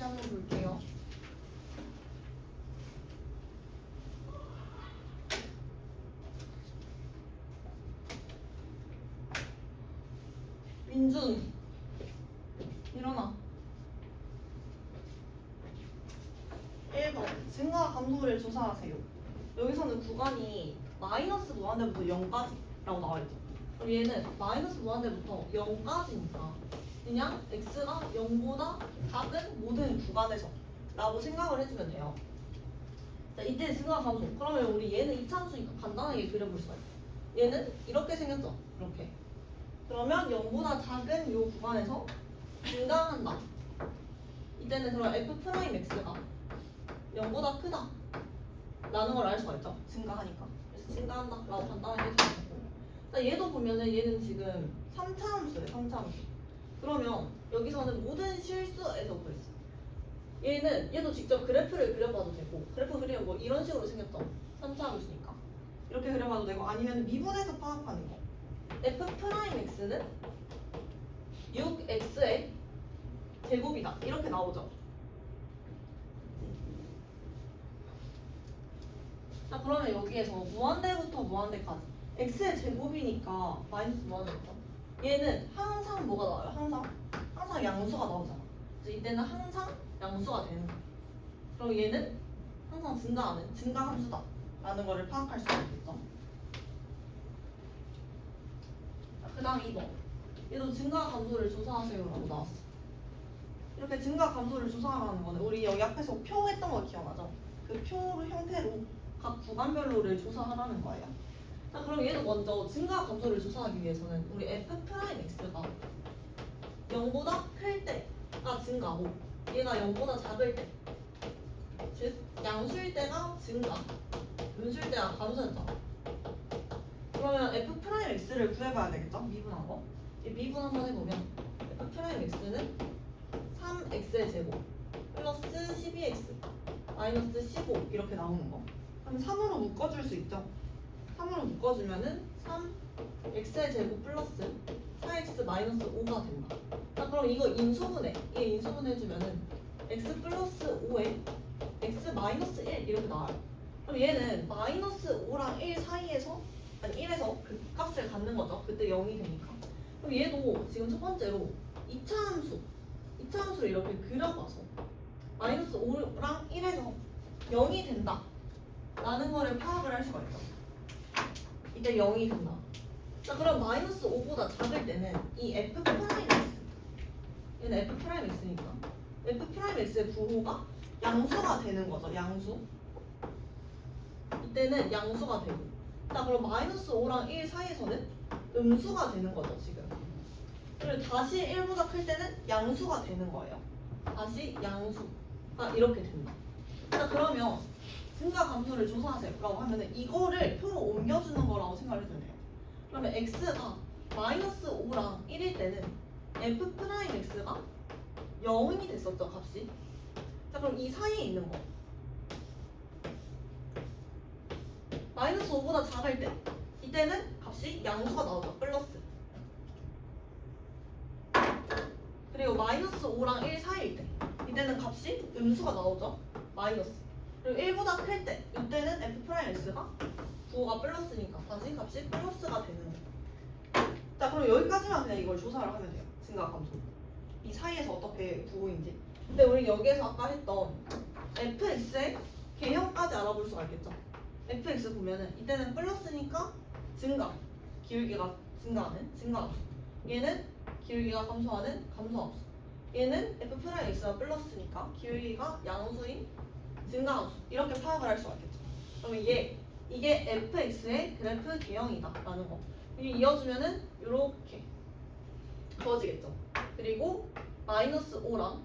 한번 볼게요. 민준 일어나. 1번 증가 감소를 조사하세요. 여기서는 구간이 마이너스 무한대부터 0까지라고 나와있죠. 그럼 얘는 마이너스 무한대부터 0까지니까 그냥 x가 0보다 작은 모든 구간에서 라고 생각을 해주면 돼요. 자, 이때 증가 감소. 그러면 우리 얘는 이차함수니까 간단하게 그려볼 수가 있어요. 얘는 이렇게 생겼죠. 이렇게. 그러면 0보다 작은 이 구간에서 증가한다. 이때는 그럼 f'x가 0보다 크다 라는 걸 알 수가 있죠. 증가하니까. 그래서 증가한다 라고 간단하게 해주면 되고. 자, 얘도 보면은 얘는 지금 3차 함수예요. 3차 함수. 그러면 여기서는 모든 실수에서 구했어. 얘도 직접 그래프를 그려봐도 되고, 그래프 그리면 뭐 이런 식으로 생겼죠. 3차 함수니까 이렇게 그려봐도 되고, 아니면 미분해서 파악하는 거. f'x는 6x의 제곱이다 이렇게 나오죠. 자, 그러면 여기에서 무한대부터 무한대까지 x의 제곱이니까 마이너스 무한대부터 얘는 항상 뭐가 나와요? 항상 양수가 나오잖아. 그래서 이때는 항상 양수가 되는 거야. 그럼 얘는 항상 증가하는 증가함수다 라는 거를 파악할 수 있겠죠. 그 다음 2번 얘도 증가 감소를 조사하세요 라고 나왔어. 이렇게 증가 감소를 조사하라는 거는 우리 여기 앞에서 표 했던 거 기억나죠? 그 표 형태로 각 구간별로를 조사하라는 거예요. 자, 그럼 얘도 먼저 증가 감소를 조사하기 위해서는 우리 f'x가 0보다 클 때가 증가고 얘가 0보다 작을 때, 즉 양수일 때가 증가, 음수일 때가 감소였잖아. 그러면 f'x를 구해봐야 되겠죠? 미분한 거. 미분 한번 해보면 f'x는 3x의 제곱 플러스 12x 마이너스 15 이렇게 나오는 거. 그럼 3으로 묶어줄 수 있죠? 3으로 묶어주면은 3x의 제곱 플러스 4x 마이너스 5가 된다. 자, 그럼 이거 인수분해. 얘 인수분해주면은 x 플러스 5에 x 마이너스 1 이렇게 나와요. 그럼 얘는 마이너스 5랑 1 사이에서, 아니 1에서 그 값을 갖는 거죠. 그때 0이 되니까. 그럼 얘도 지금 첫 번째로 2차 함수를 이렇게 그려봐서 마이너스 5랑 1에서 0이 된다 라는 거를 파악을 할 수가 있죠. 이때 0이 된다. 자, 그럼 마이너스 5보다 작을 때는 이 f'x, 얘는 f'x니까 f'x의 부호가 양수가 되는 거죠. 양수. 이때는 양수가 되고, 자, 그럼 마이너스 5랑 1 사이에서는 음수가 되는 거죠. 지금. 그리고 다시 1보다 클 때는 양수가 되는 거예요. 다시 양수가 이렇게 된다. 자, 그러면 증가 감소를 조사하세요 라고 하면은 이거를 표로 옮겨주는 거라고 생각을 해주면 돼요. 그러면 x가 마이너스 5랑 1일 때는 f'x가 0이 됐었죠, 값이. 자, 그럼 이 사이에 있는 거 마이너스 5보다 작을 때 이때는 값이 양수가 나오죠, 플러스. 그리고 마이너스 5랑 1 사이일 때 이때는 값이 음수가 나오죠, 마이너스. 그리고 1보다 클 때 이때는 f'x가 부호가 플러스니까 다시 값이 플러스가 되는 거예요. 자, 그럼 여기까지만 그냥 이걸 조사를 하면 돼요. 증가 감소 이 사이에서 어떻게 부호인지. 근데 우리 여기에서 아까 했던 fx의 개형까지 알아볼 수가 있겠죠. fx 보면은 이때는 플러스니까 증가, 기울기가 증가하는 증가함수. 얘는 기울기가 감소하는 감소함수. 얘는 f'x가 플러스니까 기울기가 양수인 증가함수. 이렇게 파악을 할 수가 있겠죠. 그러면 이게 fx의 그래프 개형이다 라는 거. 이게 이어주면은 이렇게 주어지겠죠. 그리고 마이너스 5랑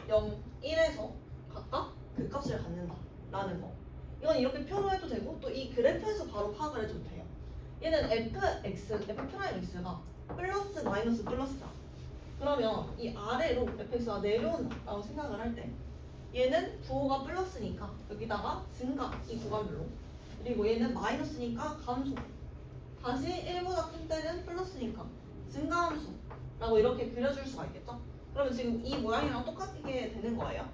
0, 1에서 각각 그 값을 갖는다 라는 거. 이건 이렇게 표로 해도 되고 또 이 그래프에서 바로 파악을 해줘도 돼요. 얘는 f'x가 플러스 마이너스 플러스다. 그러면 이 아래로 fx가 내려온다 라고 생각을 할 때 얘는 부호가 플러스니까 여기다가 증가, 이 구간별로. 그리고 얘는 마이너스니까 감소. 다시 1보다 큰 때는 플러스니까 증가함수 라고 이렇게 그려줄 수가 있겠죠. 그러면 지금 이 모양이랑 똑같게 되는 거예요.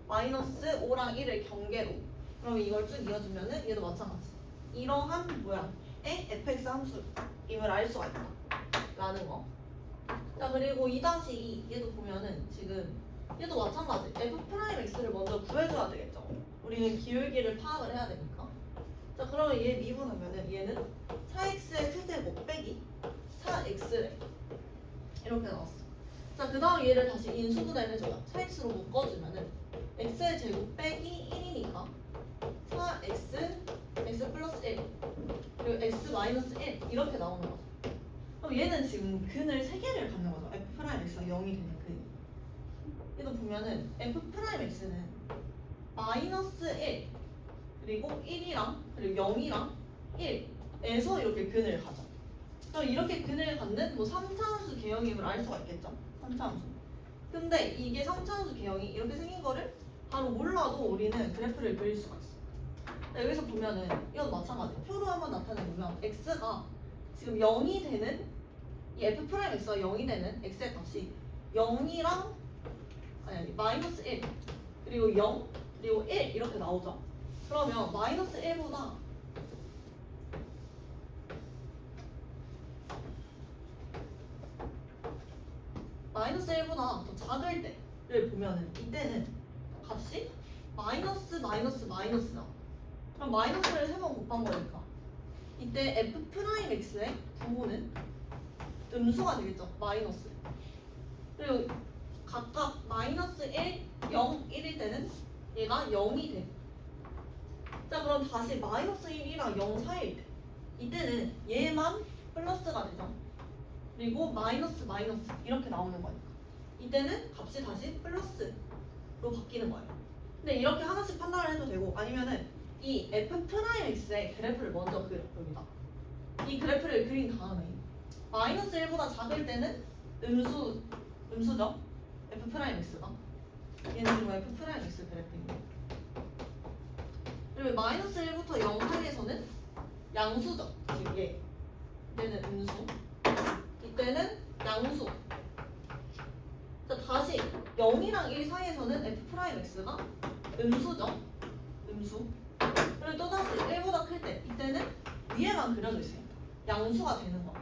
마이너스 5랑 1을 경계로. 그러면 이걸 쭉 이어주면은 얘도 마찬가지. 이러한 모양의 fx 함수임을 알 수가 있다. 라는 거. 자, 그리고 2-2 얘도 보면은 지금 얘도 마찬가지. f'x를 먼저 구해줘야 되겠죠. 우리는 기울기를 파악을 해야 되니까. 자, 그러면 얘 미분하면은 얘는 4x의 세제곱 빼기 4x래. 이렇게 나왔어. 자, 그 다음 얘를 다시 인수분해를 해줘요. 4x로 묶어주면은 x의 제곱 빼기 1이니까 4x x 플러스 1 그리고 x 마이너스 1 이렇게 나오는 거죠. 그럼 얘는 지금 근을 3개를 갖는 거죠. f'x가 0이 되는 근. 얘도 보면은 f'x는 마이너스 1 그리고 1이랑 그리고 0이랑 1에서 이렇게 근을 가져. 그럼 이렇게 근을 갖는 뭐 3차함수 개형임을 알 수가 있겠죠. 3차함수. 근데 이게 3차함수 개형이 이렇게 생긴 거를 바로 몰라도 우리는 그래프를 그릴 수가 있어. 여기서 보면은 이건 마찬가지. 표로 한번 나타내보면 x가 지금 0이 되는 이 f'x가 0이 되는 x의 값이 0이랑 아니 마이너스 1 그리고 0 그리고 1 이렇게 나오죠. 그러면 마이너스 1보다 더 작을 때를 보면은 이때는 값이 마이너스잖아. 그럼 마이너스를 3번 곱한 거니까 이때 f'x의 부호는 음수가 되겠죠. 마이너스. 그리고 각각 마이너스 1, 0, 1일 때는 얘가 0이 돼. 자, 그럼 다시 마이너스 1이랑 0 사이일 때 이때는 얘만 플러스가 되죠. 그리고 마이너스 이렇게 나오는 거니까 이때는 값이 다시 플러스로 바뀌는 거예요. 근데 이렇게 하나씩 판단을 해도 되고 아니면은 이 f'x의 그래프를 먼저 그려. 여기다 이 그래프를 그린 다음에 마이너스 1보다 작을 때는 음수죠. f'x가 얘는 지금 f'x 그래프인데 그리고 마이너스 1부터 0 사이에서는 양수죠. 지금 얘 이때는 음수 이때는 양수. 자, 다시 0이랑 1 사이에서는 f'x가 음수죠. 음수. 그리고 또다시 1보다 클 때 이때는 위에만 그려져 있으니까 양수가 되는 거야.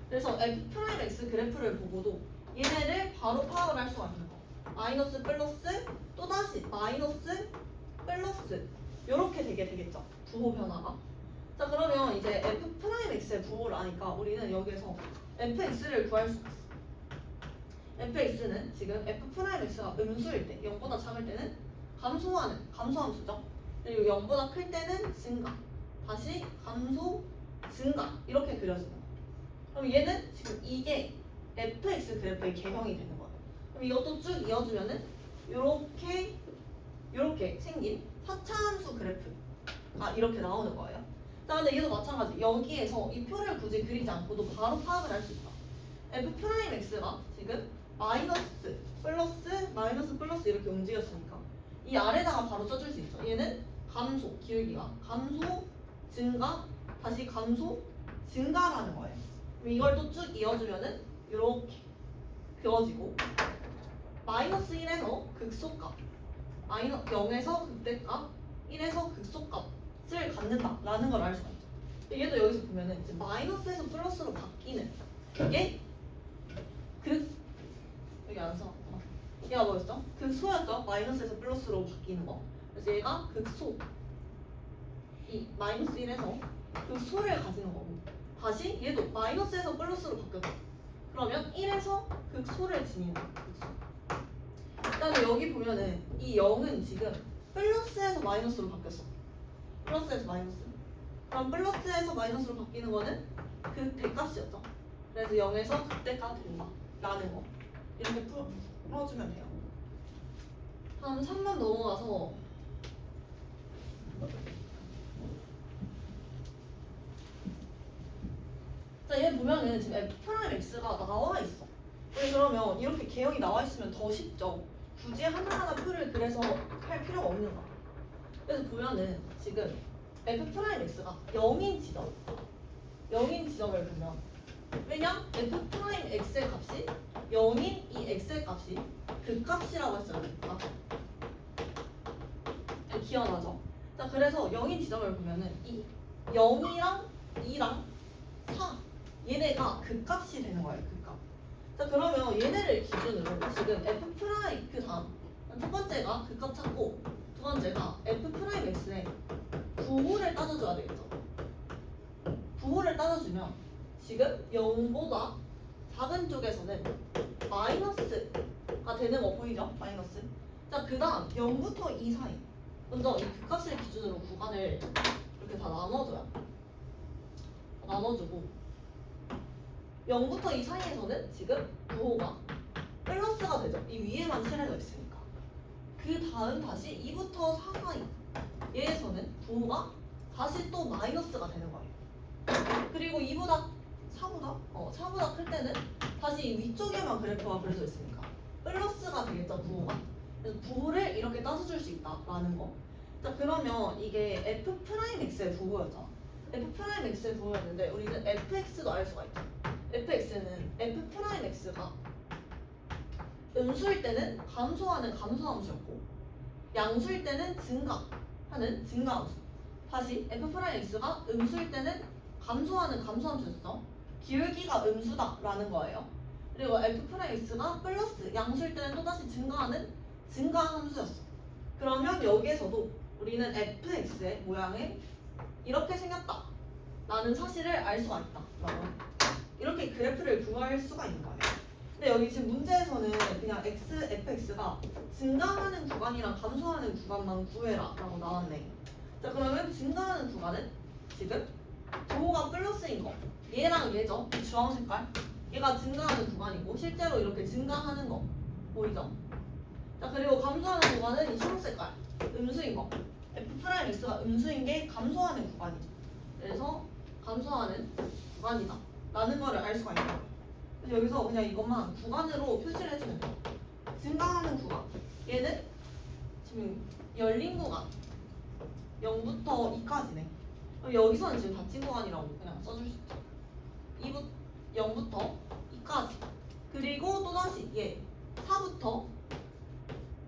그래서 f'x 그래프를 보고도 얘네를 바로 파악을 할 수가 있는 거. 마이너스 플러스 또다시 마이너스 플러스 이렇게 되겠죠. 부호 변화가. 자, 그러면 이제 f'x의 부호를 아니까 우리는 여기에서 fx를 구할 수가 있어. fx는 지금 f'x가 음수일 때 0보다 작을 때는 감소함수죠. 그리고 0보다 클 때는 증가. 다시 감소, 증가 이렇게 그려지는 거예요. 그럼 얘는 지금 이게 fx 그래프의 개형이 되는 거예요. 그럼 이것도 쭉 이어주면은 요렇게 생긴 4차함수 그래프가 이렇게 나오는 거예요. 자, 근데 얘도 마찬가지. 여기에서 이 표를 굳이 그리지 않고도 바로 파악을 할 수 있다. f'x가 지금 마이너스 플러스 이렇게 움직였으니까 이 아래다가 바로 써줄 수 있죠. 얘는 감소, 기울기가 감소, 증가, 다시 감소, 증가라는 거예요. 그럼 이걸 또 쭉 이어주면은 이렇게 그어지고 마이너스 1에서 극소값, 0에서 극대값, 1에서 극소값을 갖는다라는 걸 알 수가 있죠. 얘도 여기서 보면은 이제 마이너스에서 플러스로 바뀌는 게 여기 안 써놨구나. 얘가 뭐였죠? 극소였죠? 마이너스에서 플러스로 바뀌는 거. 그래서 얘가 극소. 이 마이너스 1에서 극소를 가지는 거고. 다시 얘도 마이너스에서 플러스로 바뀌었죠. 그러면 1에서 극소를 지니는 거야. 극소. 그다음에 여기 보면은 이 0은 지금 플러스에서 마이너스로 바뀌었어. 플러스에서 마이너스. 그럼 플러스에서 마이너스로 바뀌는 거는 그 대값이었죠. 그래서 0에서 극대가 된다. 라는 거. 이렇게 풀어주면 돼요. 다음 3번 넘어가서 자, 얘 보면은 지금 f'x가 나와 있어. 그러면 이렇게 개형이 나와 있으면 더 쉽죠. 굳이 하나하나 표를 그래서 할 필요가 없는 거야. 그래서 보면은 지금 f'x가 0인 지점을 보면 왜냐? f'x의 값이 0인 이 x의 값이 극값이라고 했어요. 극값. 기억나죠? 자, 그래서 0인 지점을 보면은 이 0이랑 2랑 4 얘네가 극값이 되는 거예요. 극값. 자, 그러면 얘네를 기준으로 지금 f 프라임 그 다음 첫 번째가 극값 찾고 두 번째가 f 프라임 x의 부호를 따져줘야 되겠죠. 부호를 따져주면 지금 0보다 작은 쪽에서는 마이너스가 되는 거 보이죠? 마이너스. 자, 그 다음 0부터 2 사이 먼저 이 극값을 기준으로 구간을 이렇게 다 나눠주고 0부터 2 사이에서는 지금 부호가 플러스가 되죠. 이 위에만 칠해져 있으니까. 그 다음 다시 2부터 4 사이 얘에서는 부호가 다시 또 마이너스가 되는 거예요. 그리고 2보다 4보다 클 때는 다시 이 위쪽에만 그래프가 그려져 있으니까 플러스가 되겠죠, 부호가. 그래서 부호를 이렇게 따져줄 수 있다라는 거. 자, 그러면 이게 f'x의 부호였죠. f'x의 부호였는데 우리는 fx도 알 수가 있죠. fx는 f'x가 음수일 때는 감소하는 감소함수였고 양수일 때는 증가하는 증가함수. 다시 f'x가 음수일 때는 감소하는 감소함수였어. 기울기가 음수다라는 거예요. 그리고 f'x가 플러스 양수일 때는 또다시 증가하는 증가함수였어. 그러면 여기에서도 우리는 fx의 모양이 이렇게 생겼다 라는 사실을 알 수가 있다 라고 이렇게 그래프를 구할 수가 있는 거예요. 근데 여기 지금 문제에서는 그냥 fx가 증가하는 구간이랑 감소하는 구간만 구해라 라고 나왔네. 자, 그러면 증가하는 구간은 지금 부호가 플러스인 거 얘랑 얘죠. 이 주황 색깔 얘가 증가하는 구간이고 실제로 이렇게 증가하는 거 보이죠? 자, 그리고 감소하는 구간은 이 초록 색깔 음수인 거 f'x가 음수인 게 감소하는 구간이죠. 그래서 감소하는 구간이다 라는 거를 알 수가 있는 거예요. 그래서 여기서 그냥 이것만 구간으로 표시를 해주면 돼요. 증가하는 구간 얘는 지금 열린 구간 0부터 2까지네. 여기서는 지금 닫힌 구간이라고 그냥 써줄 수 있죠. 0부터 2까지. 그리고 또다시 얘 4부터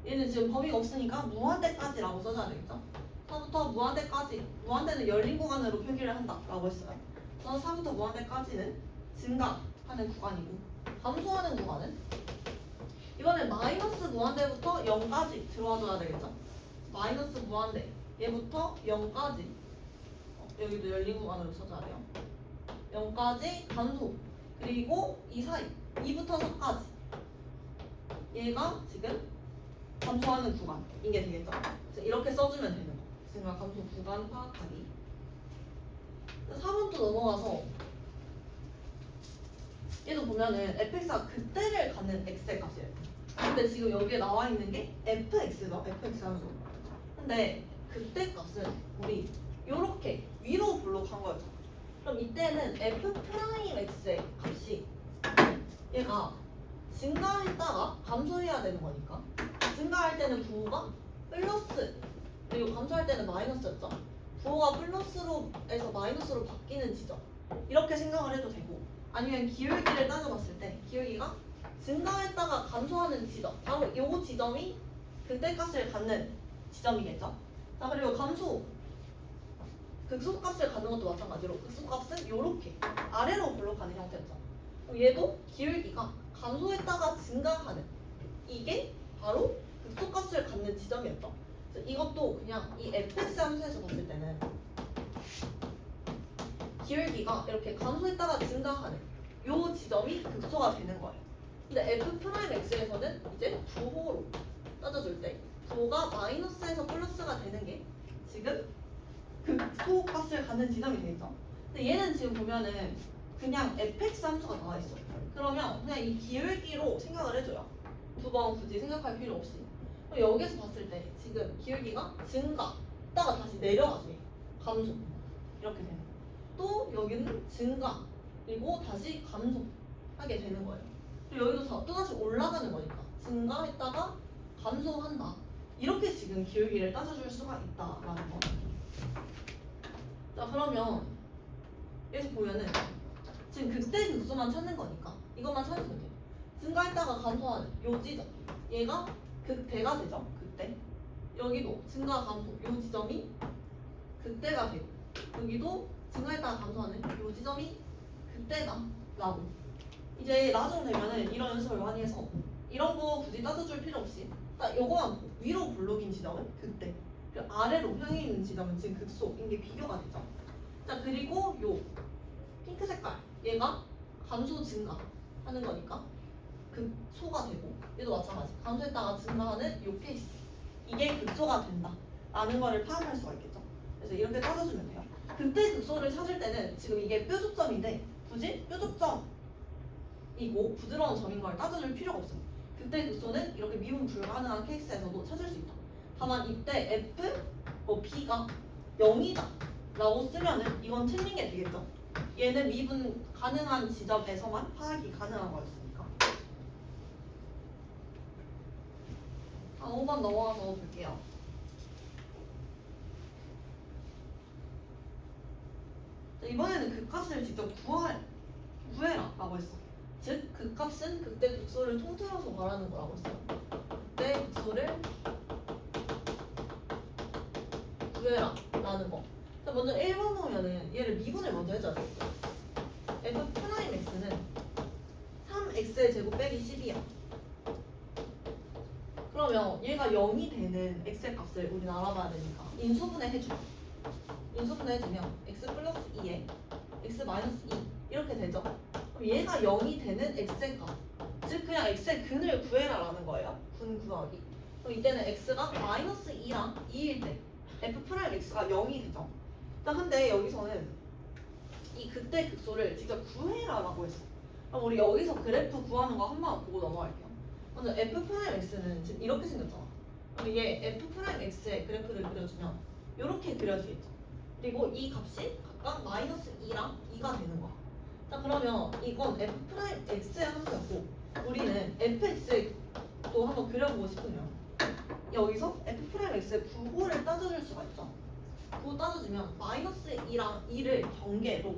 얘는 지금 범위가 없으니까 무한대까지라고 써줘야 되겠죠. 4부터 무한대까지. 무한대는 열린 구간으로 표기를 한다라고 했어요. 그래서 4부터 무한대까지는 증가하는 구간이고 감소하는 구간은 이번엔 마이너스 무한대부터 0까지 들어와줘야 되겠죠. 마이너스 무한대 얘부터 0까지 여기도 열린 구간으로 써줘야 돼요. 0까지 감소. 그리고 이 사이 2부터 4까지 얘가 지금 감소하는 구간인 게 되겠죠. 이렇게 써주면 되는 거. 증가 감소 구간 파악하기. 4번도 넘어가서 얘도 보면은 fx가 그때를 갖는 x의 값이에요. 근데 지금 여기에 나와 있는 게 fx죠. fx 함수. 근데 그때 값은 우리 요렇게 위로 블록한 거였죠. 그럼 이때는 f'x의 값이 얘가 증가했다가 감소해야 되는 거니까 증가할 때는 부호가 플러스 그리고 감소할 때는 마이너스였죠. 부호가 플러스로 에서 마이너스로 바뀌는 지점 이렇게 생각을 해도 되고 아니면 기울기를 따져봤을 때 기울기가 증가했다가 감소하는 지점 바로 이 지점이 극대값을 갖는 지점이겠죠. 자, 그리고 감소 극소값을 갖는 것도 마찬가지로 극소값은 이렇게 아래로 블록하는 형태였죠. 얘도 기울기가 감소했다가 증가하는 이게 바로 극소값을 갖는 지점이었죠. 그래서 이것도 그냥 이 fx 함수에서 봤을 때는 기울기가 이렇게 감소했다가 증가하는 요 지점이 극소가 되는 거예요. 근데 f'x에서는 이제 부호로 따져줄 때 부호가 마이너스에서 플러스가 되는 게 지금 극소값을 갖는 지점이 되겠죠. 근데 얘는 지금 보면은 그냥 fx 함수가 나와 있어. 그러면 그냥 이 기울기로 생각을 해줘요. 두 번 굳이 생각할 필요 없이. 그럼 여기서 봤을 때 지금 기울기가 증가했다가 다시 내려가지 감소 이렇게 되는 거예요. 또 여기는 증가 그리고 다시 감소하게 되는 거예요. 그리고 여기도 또다시 올라가는 거니까 증가했다가 감소한다. 이렇게 지금 기울기를 따져줄 수가 있다라는 거. 자, 그러면 여기서 보면은 지금 극대 극소만 찾는 거니까 이것만 찾으면 돼요. 증가했다가 감소하는 요 지점 얘가 극대가 되죠. 극대. 여기도 증가 감소 요 지점이 극대가 되고 여기도 증가했다가 감소하는 요 지점이 극대다 라고. 이제 나중 되면은 이런 연습을 많이 해서 이런 거 굳이 따져줄 필요 없이 딱 요거만 보고 위로 블록인 지점은 극대 그리고 아래로 향해 있는 지점은 지금 극소인 게 비교가 되죠. 자 그리고 요 핑크 색깔 얘가 감소 증가 하는 거니까 극소가 되고 얘도 마찬가지 감소했다가 증가하는 요 케이스 이게 극소가 된다 라는 거를 파악할 수가 있겠죠. 그래서 이렇게 따져주면 돼요. 극대 극소를 찾을 때는 지금 이게 뾰족점인데 굳이 뾰족점이고 부드러운 점인 걸 따져줄 필요가 없어요. 극대 극소는 이렇게 미분 불가능한 케이스에서도 찾을 수 있다. 다만 이때 F, B가 0이다 라고 쓰면은 이건 틀린 게 되겠죠. 얘는 미분 가능한 지점에서만 파악이 가능한 거였으니까. 5번 넘어가서 볼게요. 이번에는 그 값을 직접 구해라 라고 했어. 즉, 그 값은 극대 극소를 통틀어서 말하는 거라고 했어요. 극대 극소를 구해라 라는 거. 자, 먼저 1번 보면은 얘를 미분을 먼저 해줘야 되겠죠. F'X는 3X의 제곱 빼기 10이야. 그러면 얘가 0이 되는 X의 값을 우리는 알아봐야 되니까 인수분해 해주자. 인수분해 해주면 X 플러스 2에 X 마이너스 2 이렇게 되죠. 그럼 얘가 0이 되는 X의 값, 즉 그냥 X의 근을 구해라 라는 거예요. 근 구하기. 그럼 이때는 X가 마이너스 2랑 2일 때 F'X가 0이 되죠. 자 근데 여기서는 이 극대 극소를 직접 구해라 라고 했어. 그럼 우리 여기서 그래프 구하는 거 한 번 보고 넘어갈게요. 먼저 F'X는 지금 이렇게 생겼잖아. 그럼 이게 F'X의 그래프를 그려주면 이렇게 그려지겠죠. 그리고 이 값이 각각 마이너스 2랑 2가 되는 거야. 자 그러면 이건 F'X의 함수였고 우리는 Fx의 또 한번 그려보고 싶으면 여기서 F'X의 부호를 따져줄 수가 있죠. 부호 따져주면 마이너스 2랑 2를 경계로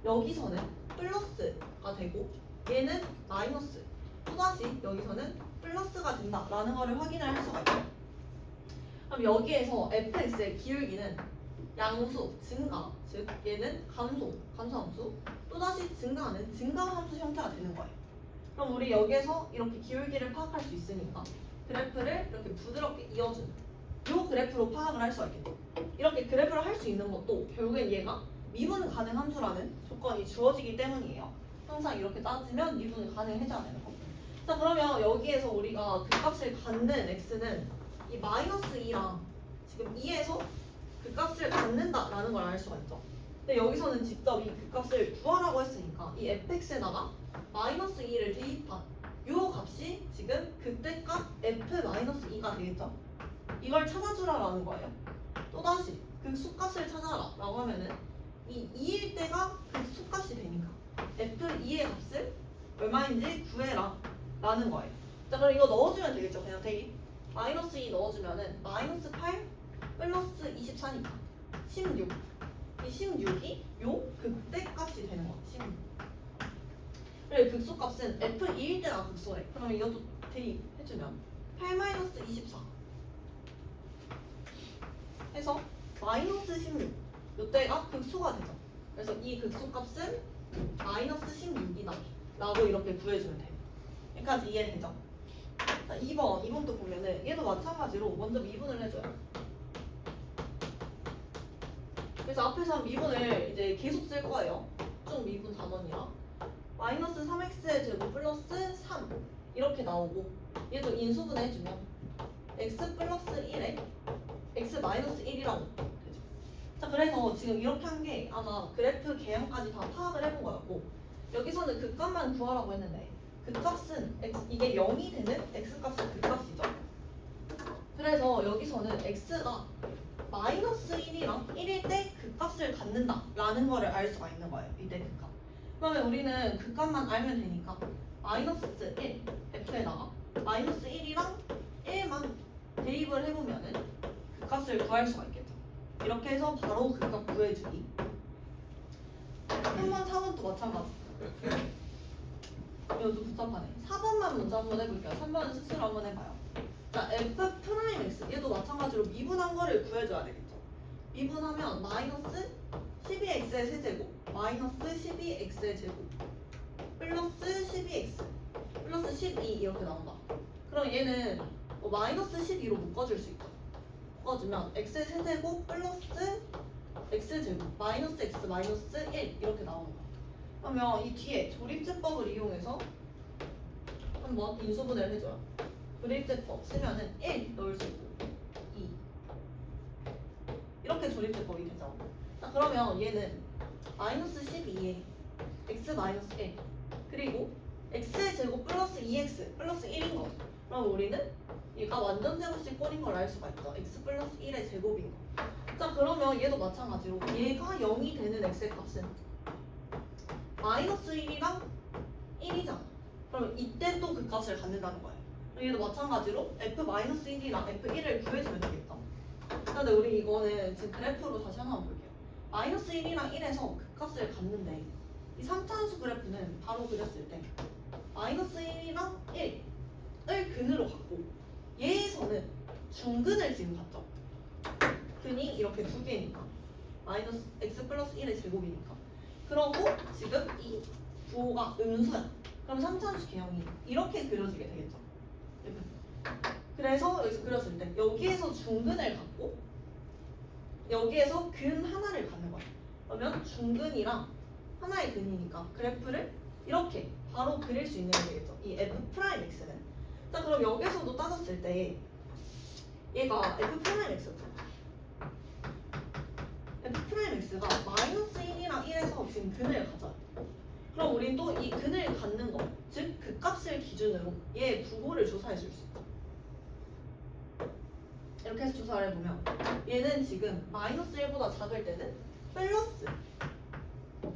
여기서는 플러스가 되고 얘는 마이너스 또다시 여기서는 플러스가 된다라는 거를 확인을 할 수가 있죠. 그럼 여기에서 fx의 기울기는 양수, 증가, 즉 얘는 감소함수 또다시 증가하는 증가함수 형태가 되는 거예요. 그럼 우리 여기에서 이렇게 기울기를 파악할 수 있으니까 그래프를 이렇게 부드럽게 이어주는 이 그래프로 파악을 할 수가 있겠죠. 이렇게 그래프를 할 수 있는 것도 결국엔 얘가 미분 가능 함수라는 조건이 주어지기 때문이에요. 항상 이렇게 따지면 미분이 가능해져야 되는 거. 자 그러면 여기에서 우리가 그 값을 갖는 x는 이 마이너스 2랑 지금 2에서 그 값을 갖는다라는 걸 알 수가 있죠. 근데 여기서는 직접 이 그 값을 구하라고 했으니까 이 fx에다가 마이너스 2를 대입한 이 값이 지금 그때값 f-2가 되겠죠. 이걸 찾아주라라는 거예요. 또다시 그 수값을 찾아라 라고 하면은 이 2일 때가 그 수값이 되니까 f2의 값을 얼마인지 구해라 라는 거예요. 자 그럼 이거 넣어주면 되겠죠. 그냥 대입 마이너스 2 넣어주면은 마이너스 8 플러스 24니까 16. 이 16이 요 극대값이 되는 거야. 16. 그리고 극소값은 f2일 때가 극소래. 그럼 이것도 대입해주면 8 마이너스 24 해서 마이너스 16 요때가 극소가 되죠. 그래서 이 극소값은 마이너스 16이다 라고 이렇게 구해주면 돼요. 여기까지 이해되죠? 자, 2번도 보면은 얘도 마찬가지로 먼저 미분을 해줘요. 그래서 앞에서 한 미분을 이제 계속 쓸 거예요. 쭉 미분 단원이라 마이너스 3x의 제곱 플러스 3 이렇게 나오고 얘도 인수분 해주면 x 플러스 1에 x 마이너스 1이라고 되죠. 자 그래서 지금 이렇게 한 게 아마 그래프 개형까지 다 파악을 해본 거였고 여기서는 그 값만 구하라고 했는데 그 값은 이게 0이 되는 x 값은 그 값이죠. 그래서 여기서는 x가 마이너스 1이랑 1일 때 그 값을 갖는다 라는 거를 알 수가 있는 거예요. 이때 그 값. 그러면 우리는 그 값만 알면 되니까 마이너스 1 f에다가 마이너스 1이랑 1만 대입을 해보면은 그 값을 구할 수가 있겠죠. 이렇게 해서 바로 그 값 구해주기. 3번, 4번도 마찬가지. 이것도 복잡하네. 4번만 먼저 한번 해볼게요. 3번은 스스로 한번 해봐요. 자, f 프라임 x 얘도 마찬가지로 미분한 거를 구해줘야 되겠죠. 미분하면 마이너스 12x의 세제곱 마이너스 12x의 제곱 플러스 12x 플러스 12 이렇게 나온다. 그럼 얘는 마이너스 12로 묶어줄 수 있죠. 묶어주면 x의 세제곱 플러스 x제곱 마이너스 x 마이너스 1 이렇게 나오는 거야. 그러면 이 뒤에 조립제법을 이용해서 한번 인수분해를 해줘요. 조립제법 쓰면은 1 넣을 수 있고 2 이렇게 조립제법이 되죠. 자, 그러면 얘는 마이너스 12에 x 마이너스 1 그리고 x의 제곱 플러스 2x 플러스 1인 거죠. 그럼 우리는 얘가 완전 제곱식 꼴인 걸 알 수가 있죠. x 플러스 1의 제곱인 거. 자, 그러면 얘도 마찬가지로 얘가 0이 되는 x의 값은 마이너스 1이랑 1이잖아. 그러면 이때 또 그 값을 갖는다는 거예요. 얘도 마찬가지로 f-1이랑 f1을 구해주면 되겠다. 근데 우리 이거는 지금 그래프로 다시 한번 볼게요. 마이너스 1이랑 1에서 그 값을 갖는데 이 3차함수 그래프는 바로 그렸을 때 마이너스 1이랑 1을 근으로 갖고 얘에서는 중근을 지금 갖죠. 근이 이렇게 두 개니까 마이너스 x 플러스 1의 제곱이니까 그러고 지금 이 부호가 음수야. 그럼 3차함수 개형이 이렇게 그려지게 되겠죠. 그래서 여기서 그렸을 때 여기에서 중근을 갖고 여기에서 근 하나를 갖는 거야. 그러면 중근이랑 하나의 근이니까 그래프를 이렇게 바로 그릴 수 있는 게 되겠죠. 이 f'x는. 자, 그럼 여기서도 따졌을 때 얘가 f'x죠. f'x가 마이너스 1이랑 1에서 지금 근을 가져요. 그럼 우린 또 이 근을 갖는 거, 즉 그 값을 기준으로 얘의 부호를 조사해 줄 수 있죠. 이렇게 해서 조사를 해보면 얘는 지금 마이너스 1보다 작을 때는 플러스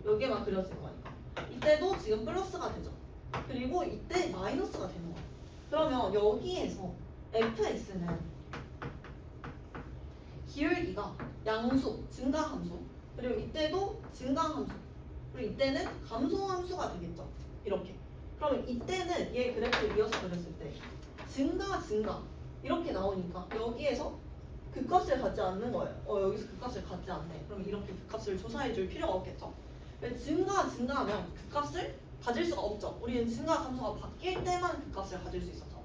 여기에만 그려지는 거니까 이때도 지금 플러스가 되죠. 그리고 이때 마이너스가 되는 거야. 그러면 여기에서 fx는 기울기가 양수, 증가함수 그리고 이때도 증가함수 그리고 이때는 감소함수가 되겠죠. 이렇게. 그러면 이때는 얘 그래프를 이어서 그렸을 때 증가 이렇게 나오니까 여기에서 그 값을 갖지 않는 거예요. 여기서 그 값을 갖지 않네. 그럼 이렇게 그 값을 조사해 줄 필요가 없겠죠. 증가하면 그 값을 가질 수가 없죠. 우리는 증가 감소가 바뀔 때만 그 값을 가질 수 있었죠.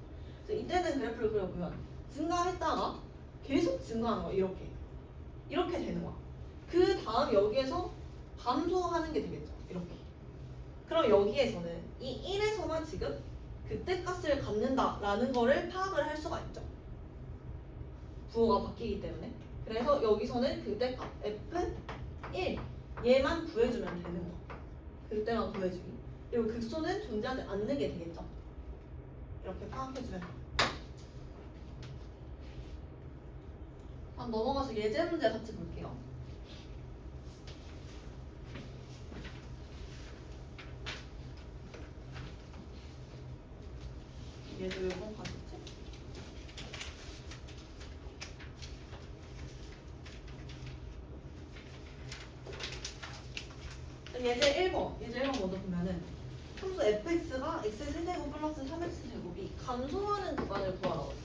그래서 이때는 그래프를 그려보면 증가했다가 계속 증가하는 거야. 이렇게 되는 거야. 그 다음 여기에서 감소하는 게 되겠죠. 이렇게. 그럼 여기에서는 이 1에서만 지금 그때 값을 갖는다라는 거를 파악을 할 수가 있죠. 부호가 바뀌기 때문에. 그래서 여기서는 그때 값 f1 얘만 구해주면 되는 거. 그때만 구해주기. 그리고 극소는 존재하지 않는 게 되겠죠. 이렇게 파악해주면 돼요. 다음 넘어가서 예제 문제 같이 볼게요. 예제 몇 번 가졌지? 예제 1번 먼저 보면은 함수 fx가 x의 세제곱 플러스 3x 제곱이 감소하는 구간을 구하라고 했어.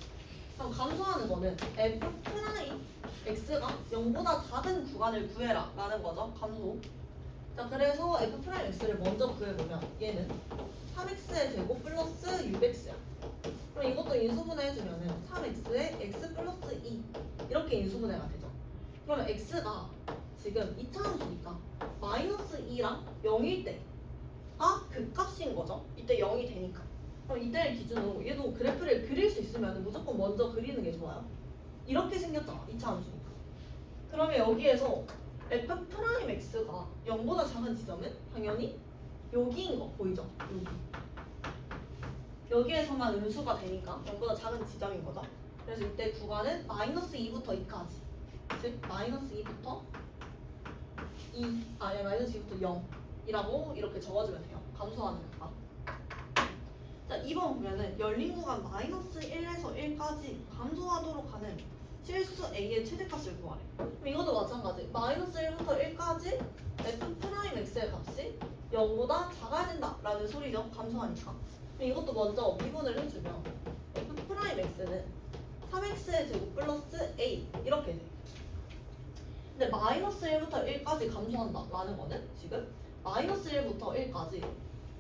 그럼 감소하는 거는 f 프라임 x가 0보다 작은 구간을 구해라 라는 거죠. 감소. 자, 그래서 f 프라임 x를 먼저 구해보면 얘는 3x의 제곱 플러스 6x야. 그럼 이것도 인수분해 해주면은 3x에 x 플러스 2 이렇게 인수분해가 되죠. 그러면 x가 지금 2차 함수니까 마이너스 2랑 0일 때가 그 값인 거죠. 이때 0이 되니까. 그럼 이때를 기준으로 얘도 그래프를 그릴 수 있으면 무조건 먼저 그리는 게 좋아요. 이렇게 생겼잖아. 2차 함수니까. 그러면 여기에서 f 프라임 x가 0보다 작은 지점은 당연히 여기인 거 보이죠? 여기에서만 음수가 되니까 0보다 작은 지점인 거죠. 그래서 이때 구간은 마이너스 2부터 2까지. 즉 마이너스 2부터 2, 마이너스 2부터 0이라고 이렇게 적어주면 돼요. 감소하는 값. 자, 2번 보면은 열린 구간 마이너스 1에서 1까지 감소하도록 하는 실수 A의 최대값을 구하래. 그럼 이것도 마찬가지. 마이너스 1부터 1까지 f 프라임 x의 값이 0보다 작아야 된다라는 소리죠. 감소하니까. 그럼 이것도 먼저 미분을 해주면 f'x는 3x의 제곱 플러스 a 이렇게 돼. 근데 마이너스 1부터 1까지 감소한다라는 거는 지금 마이너스 1부터 1까지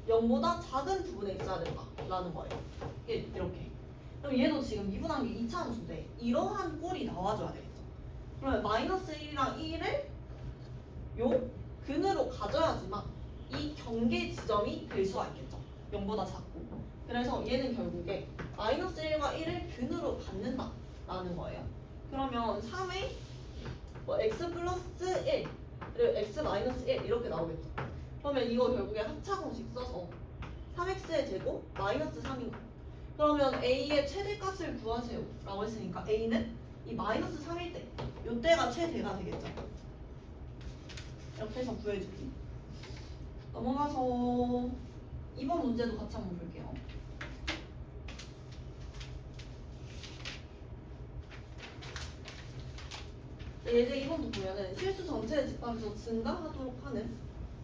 0보다 작은 부분에 있어야 된다라는 거예요. 이렇게. 그럼 얘도 지금 미분한 게 2차 함수인데 이러한 꼴이 나와줘야 되겠죠. 그러면 마이너스 1이랑 1을 요 근으로 가져야지만 이 경계 지점이 될 수가 있겠죠. 0보다 작고. 그래서 얘는 결국에 마이너스 1과 1을 근으로 갖는다라는 거예요. 그러면 3의 뭐 x 플러스 1 그리고 x 마이너스 1 이렇게 나오겠죠. 그러면 이거 결국에 합차 공식 써서 3x의 제곱 마이너스 3인 거. 그러면 a의 최대값을 구하세요 라고 했으니까 a는 이 마이너스 3일 때 이때가 최대가 되겠죠. 이렇게 해서 구해주기. 넘어가서 2번 문제도 같이 한번 볼게요. 예제 2번도 보면은 실수 전체의 집합에서 증가하도록 하는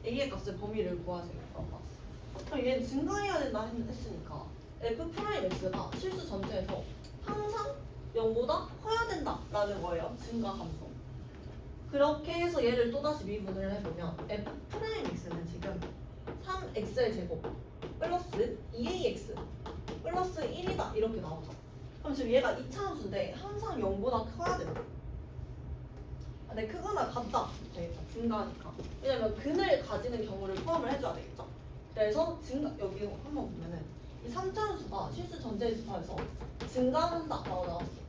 a의 값의 범위를 구하세요 라고 봤어. 그럼 얘는 증가해야 된다 했으니까 f'x가 실수 전체에서 항상 0보다 커야 된다라는 거예요. 증가 함수. 그렇게 해서 얘를 또다시 미분을 해보면 f'x는 지금 3x의 제곱 플러스 2ax 플러스 1이다 이렇게 나오죠. 그럼 지금 얘가 2차 함수인데 항상 0보다 커야 된다. 근데 크거나 같다 되겠죠. 증가하니까. 왜냐면 근을 가지는 경우를 포함을 해줘야 되겠죠. 그래서 증가 여기 한번 보면은 이 3차 함수가 실수 전제의 집합에서 증가한다 라고 나왔어.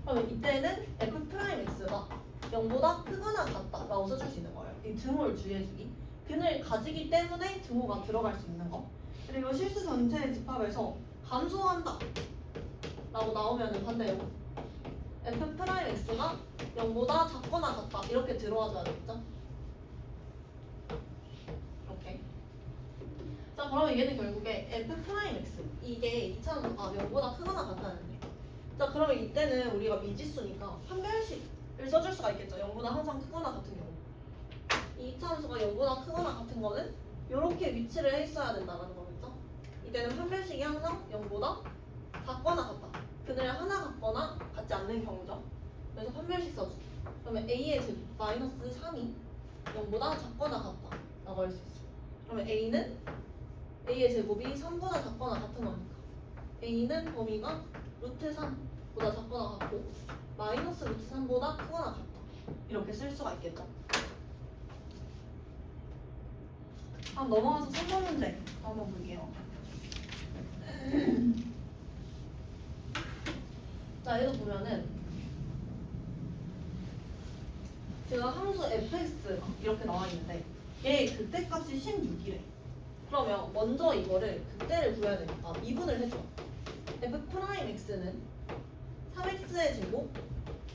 그러면 이때는 f'x가 0보다 크거나 같다 라고 써줄 수 있는 거예요. 이 등호를 주의해주기. 근을 가지기 때문에 등호가 들어갈 수 있는 거. 그리고 실수 전체의 집합에서 감소한다 라고 나오면은 반대로 f'x가 0보다 작거나 같다 이렇게 들어와줘야 되겠죠? 이렇게. 자 그러면 얘는 결국에 f'x 이게 2차함수가 0보다 크거나 같다는 게. 자 그러면 이때는 우리가 미지수니까 판별식을 써줄 수가 있겠죠. 0보다 항상 크거나 같은 경우. 이 2차 함수가 0보다 크거나 같은 거는 이렇게 위치를 해 있어야 된다는 거겠죠. 이때는 판별식이 항상 0보다 같거나 같다. 근을 하나 같거나 같지 않는 경우죠. 그래서 판별식 써주기. 그러면 a의 제곱 마이너스 3이 0보다 작거나 같다 라고 할 수 있어. 그러면 a는 a의 제곱이 3보다 작거나 같은 거니까 a는 범위가 루트 3보다 작거나 같고 마이너스 루트 3보다 크거나 같다 이렇게 쓸 수가 있겠죠. 다음 넘어가서 3번 문제 한번 볼게요. 자 얘도 보면은 제가 함수 fx 이렇게 나와 있는데 얘 극대값이 16이래. 그러면 먼저 이거를 극대를 구해야 되니까 미분을 해줘. f'x는 3x의 제곱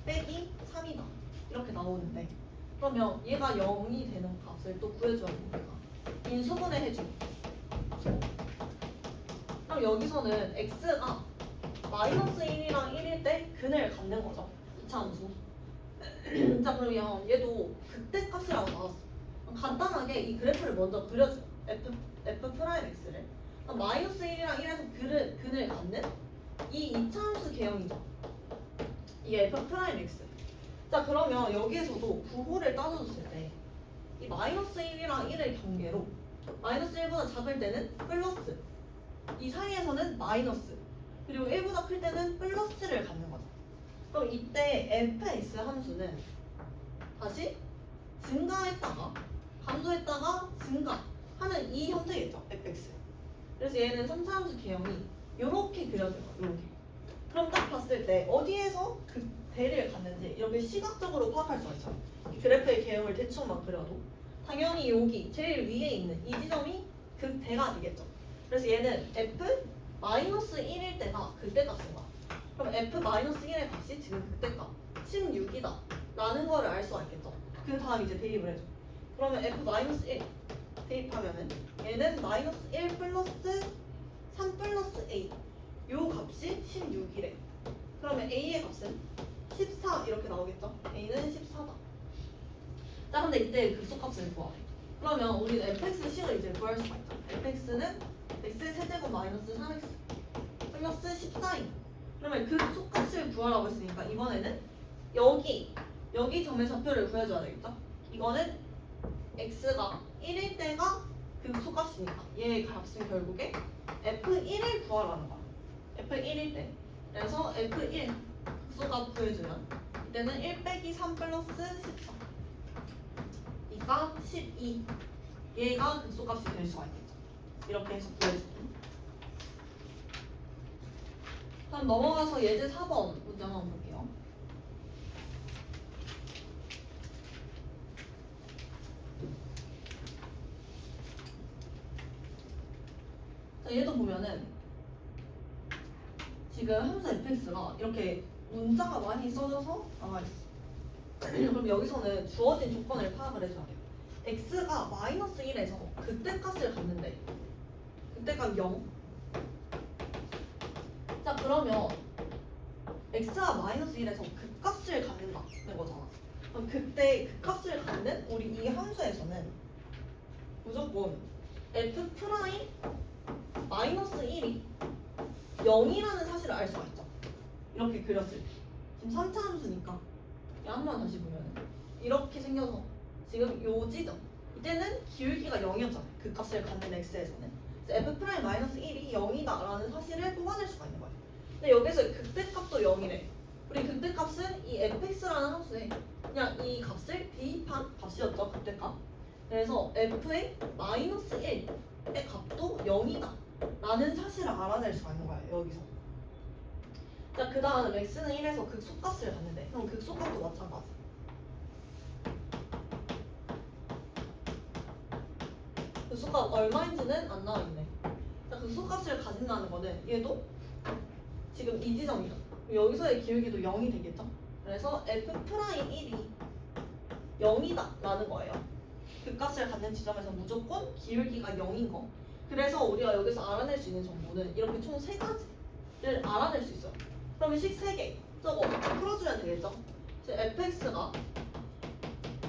빼기 3이다 이렇게 나오는데 그러면 얘가 0이 되는 값을 또 구해줘야 되니까 인수분해 해줘. 그럼 여기서는 x가 마이너스 1이랑 1일 때 근을 갖는 거죠. 2차 함수. 자 그러면 얘도 극대값이라고 나왔어. 간단하게 이 그래프를 먼저 그려줘. f'x를 마이너스 1이랑 1에서 근을 갖는 이 2차 함수 개형이죠. 이게 f'x. 자 그러면 여기에서도 부호를 따져줬을 때 이 마이너스 1이랑 1의 경계로 마이너스 1보다 작을 때는 플러스 이 사이에서는 마이너스 그리고 1보다 클 때는 플러스를 갖는 거죠. 그럼 이때 fx 함수는 다시 증가했다가 감소했다가 증가하는 이 형태겠죠. fx. 그래서 얘는 3차 함수 개형이 이렇게 그려져요. 이렇게. 그럼 딱 봤을 때 어디에서 그 대를 갖는지 이렇게 시각적으로 파악할 수가 있어요. 이 그래프의 개형을 대충만 그려도 당연히 여기 제일 위에 있는 이 지점이 극대가 되겠죠. 그래서 얘는 f-1일 때가 극대값인 거야. 그럼 f-1의 값이 지금 극대값 16이다 라는 거를 알 수가 있겠죠. 그 다음 이제 대입을 해줘. 그러면 f-1 대입하면은 얘는 마이너스 1 플러스 3 플러스 a 요 값이 16이래. 그러면 a의 값은 14 이렇게 나오겠죠. a는 14다. 자 근데 이때 극소값을 구하래. 그러면 우리는 fx식을 이제 구할 수가 있죠. fx는 x 세제곱 마이너스 3x 플러스 14인. 그러면 극소값을 구하라고 했으니까 이번에는 여기 점의 좌표를 구해줘야 되겠죠. 이거는 x가 1일 때가 극소값이니까 얘의 값은 결국에 f1을 구하라는 거야. f1일 때. 그래서 f1 극소값 구해주면 이때는 1 빼기 3 플러스 14 이가 12 얘가 극소값이 될 수가 있겠죠. 이렇게 해서 구해줄게. 그럼 넘어가서 예제 4번 문제 한번 볼게요. 자, 얘도 보면은 지금 함수 fx가 이렇게 문자가 많이 써져서 나와 있어. 그럼 여기서는 주어진 조건을 파악을 해줘야 돼요. x가 마이너스 1에서 극대값을 갖는데 극대값 0. 자 그러면 x가 마이너스 1에서 극값을 갖는다는 거잖아. 그럼 그때 극값을 갖는 우리 이 함수에서는 무조건 f 프라임 마이너스 1이 0이라는 사실을 알 수가 있죠. 이렇게 그렸을 때 지금 3차 함수니까 한번 다시 보면 이렇게 생겨서 지금 요 지점 이때는 기울기가 0이었잖아요. 그 값을 갖는 x에서는 f 프라임 마이너스 1이 0이다라는 사실을 뽑아낼 수가 있는 거예요. 근데 여기서 극대값도 0이래. 우리 극대값은 이 fx라는 함수에 그냥 이 값을 대입한 값이었죠. 극대값. 그래서 f의 마이너스 1의 값도 0이다 라는 사실을 알아낼 수가 있는 거예요. 여기서. 자, 그 다음 x는 1에서 극소값을 갖는데 그럼 극소값도 마찬가지. 극소값 얼마인지는 안 나와있네. 자, 극소값을 가진다는 거는 얘도 지금 이 지점이죠. 여기서의 기울기도 0이 되겠죠. 그래서 f'1이 0이다 라는 거예요. 극값을 갖는 지점에서 무조건 기울기가 0인 거. 그래서 우리가 여기서 알아낼 수 있는 정보는 이렇게 총 3가지를 알아낼 수 있어요. 그러면 식 3개 저거 풀어주면 되겠죠? fx가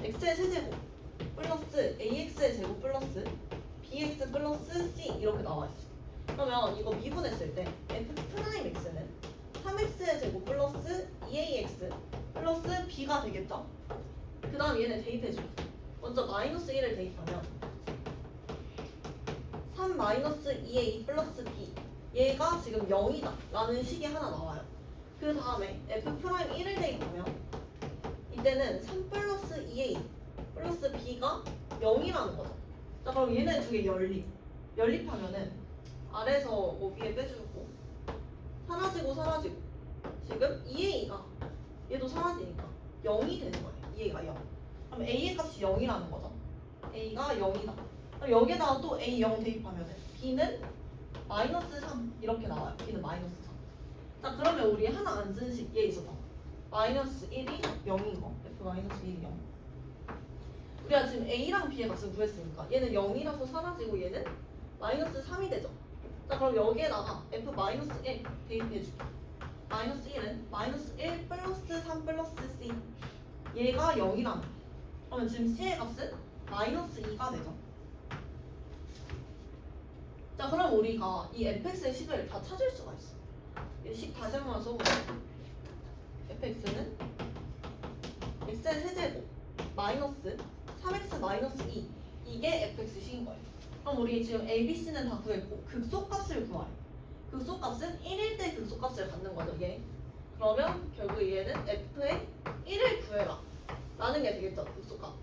x의 세제곱 플러스 ax의 제곱 플러스 bx 플러스 c 이렇게 나와 있어. 그러면 이거 미분했을 때 f'x는 3x의 제곱 플러스 2ax 플러스 b가 되겠죠? 그 다음 얘는 대입해줄게. 먼저 마이너스 1을 대입하면 3 마이너스 2a 플러스 b 얘가 지금 0이다 라는 식이 하나 나와요. 그 다음에 f'1을 대입하면 이때는 3 플러스 2a 플러스 b가 0이라는 거죠. 자 그럼 얘네 두 개 연립하면은 아래에서 뭐 위에 빼주고 사라지고 지금 2a가 얘도 사라지니까 0이 되는 거예요. 2a가 0. 그럼 a의 값이 0이라는 거죠. a가 0이다. 그럼 여기에다가 또 a 0 대입하면은 b는 마이너스 3 이렇게 나와요. b는 마이너스 3. 자 그러면 우리 하나 안 쓴 식 얘 있었잖아. 마이너스 1이 0인 거. f 마이너스 1이 0. 우리가 지금 a랑 b의 값을 구했으니까 얘는 0이라서 사라지고 얘는 마이너스 3이 되죠. 자 그럼 여기에다가 f 마이너스 1 대입해줄게. 마이너스 1은 마이너스 1 플러스 3 플러스 c 얘가 0이라는 거야. 그러면 지금 c의 값은 마이너스 2가 되죠. 자 그럼 우리가 이 fx의 식을 다 찾을 수가 있어. 이 식 다시 한번 써보자. fx는 x의 세제곱 마이너스 3x 마이너스 2 이게 fx식인 거예요. 그럼 우리 지금 a, b, c는 다 구했고 극소값을 구하래. 극소값은 1일 때 극소값을 갖는 거죠. 얘. 그러면 결국 얘는 f의 1을 구해라 라는 게 되겠죠. 극소값.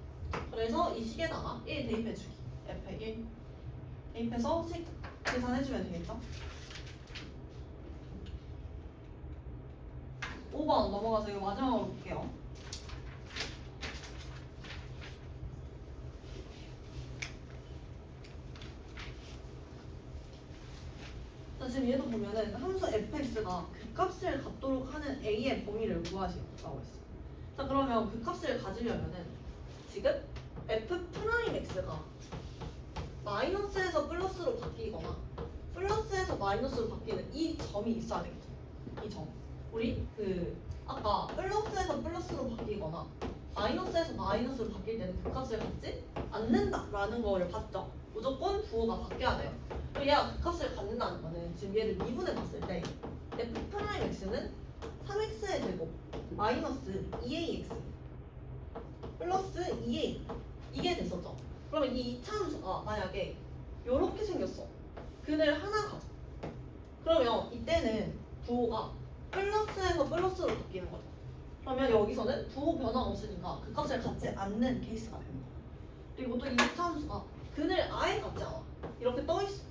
그래서 이 식에다가 1 대입해주기. f의 1 대입해서 식 계산해주면 되겠죠. 5번 넘어가서 이거 마지막으로 볼게요. 자, 지금 얘도 보면은 함수 fx가 그 값을 갖도록 하는 a의 범위를 구하시라고 했어. 자 그러면 그 값을 가지려면은 지금 f'x가 마이너스에서 플러스로 바뀌거나 플러스에서 마이너스로 바뀌는 이 점이 있어야 되겠죠. 이 점. 우리 그 아까 플러스에서 플러스로 바뀌거나 마이너스에서 마이너스로 바뀔 때는 그 값을 갖지 않는다라는 거를 봤죠. 무조건 부호가 바뀌어야 돼요. 그리고 얘가 그 값을 갖는다는 거는 지금 얘를 미분해 봤을 때 f'x는 3x의 제곱 마이너스 2ax 플러스 2a 이게 됐었죠. 그러면 이 이차함수가 만약에 요렇게 생겼어. 근을 하나 가져. 그러면 이때는 부호가 플러스에서 플러스로 바뀌는 거죠. 그러면 여기서는 부호 변화가 없으니까 그 값을 갖지 않는 케이스가 됩니다. 그리고 또 이 이차함수가 근을 아예 갖지 않아. 이렇게 떠있어.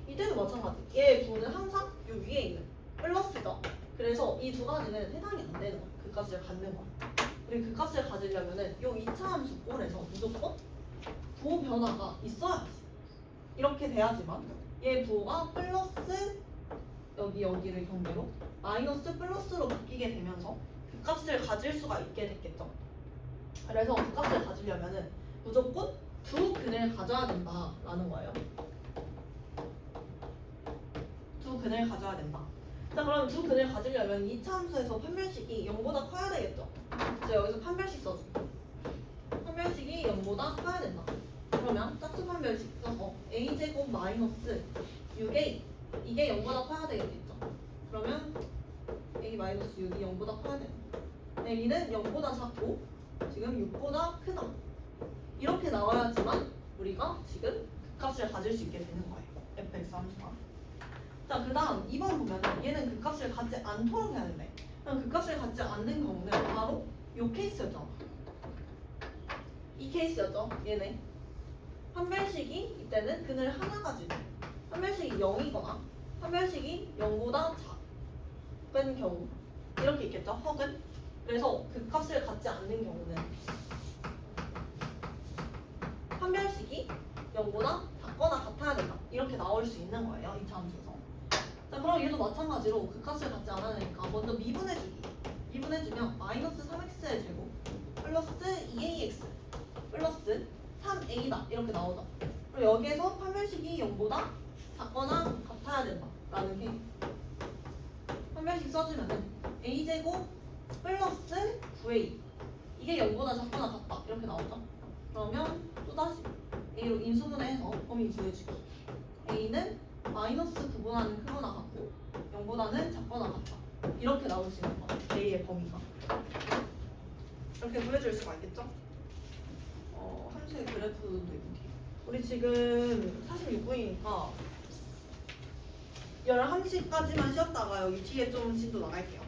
이때도 마찬가지. 얘의 부호는 항상 요 위에 있는 플러스죠. 그래서 이 두 가지는 해당이 안 되는 거야. 그 값을 갖는 거야. 그리고 그 값을 가지려면은 요 이차함수 꼴에서 무조건 부호 변화가 있어야지. 이렇게 돼야지만 얘 부호가 플러스 여기를 경계로 마이너스 플러스로 바뀌게 되면서 그 값을 가질 수가 있게 됐겠죠. 그래서 그 값을 가지려면은 무조건 두 근을 가져야 된다라는 거예요. 두 근을 가져야 된다. 자, 그럼 두 근을 가지려면 이차함수에서 판별식이 0보다 커야 되겠죠. 그래서 여기서 판별식 써줄게. 판별식이 0보다 커야 된다. 그러면 짝수 판별식 써서 a제곱 마이너스 6a 이게 0보다 커야 되겠죠. 그러면 a 마이너스 6이 0보다 커야 된다. a는 0보다 작고 지금 6보다 크다. 이렇게 나와야지만 우리가 지금 그 값을 가질 수 있게 되는 거예요. fx 함수가. 자, 그 다음 2번 보면은 얘는 그 값을 갖지 않도록 해야 되는데 그럼 그 값을 갖지 않는 경우는 바로 요 케이스였잖아. 이 케이스였죠. 얘네 판별식이 이때는 근을 하나 가지고 판별식이 0이거나 판별식이 0보다 작은 경우 이렇게 있겠죠. 혹은 그래서 그 값을 갖지 않는 경우는 판별식이 0보다 작거나 같아야 된다. 이렇게 나올 수 있는 거예요. 이 함수에서. 자, 그럼 얘도 마찬가지로 그 값을 갖지 않아야 되니까 먼저 미분해주기. 미분해주면 마이너스 3x의 제곱 플러스 2ax 플러스 3a다. 이렇게 나오죠. 그리고 여기에서 판별식이 0보다 작거나 같아야 된다. 라는 게 판별식 써주면은 a제곱 플러스 9a 이게 0보다 작거나 같다. 이렇게 나오죠. 그러면 또다시 a로 인수분해해서 범위 구해주기. a는 마이너스 9보다는 크거나 같고 0보다는 작거나 같다. 이렇게 나올 수 있는 거예요. a의 범위가. 이렇게 구해줄 수가 있겠죠? 함수의 그래프도 있고. 우리 지금 46분이니까 11시까지만 쉬었다가 여기 뒤에 좀 진도 나갈게요.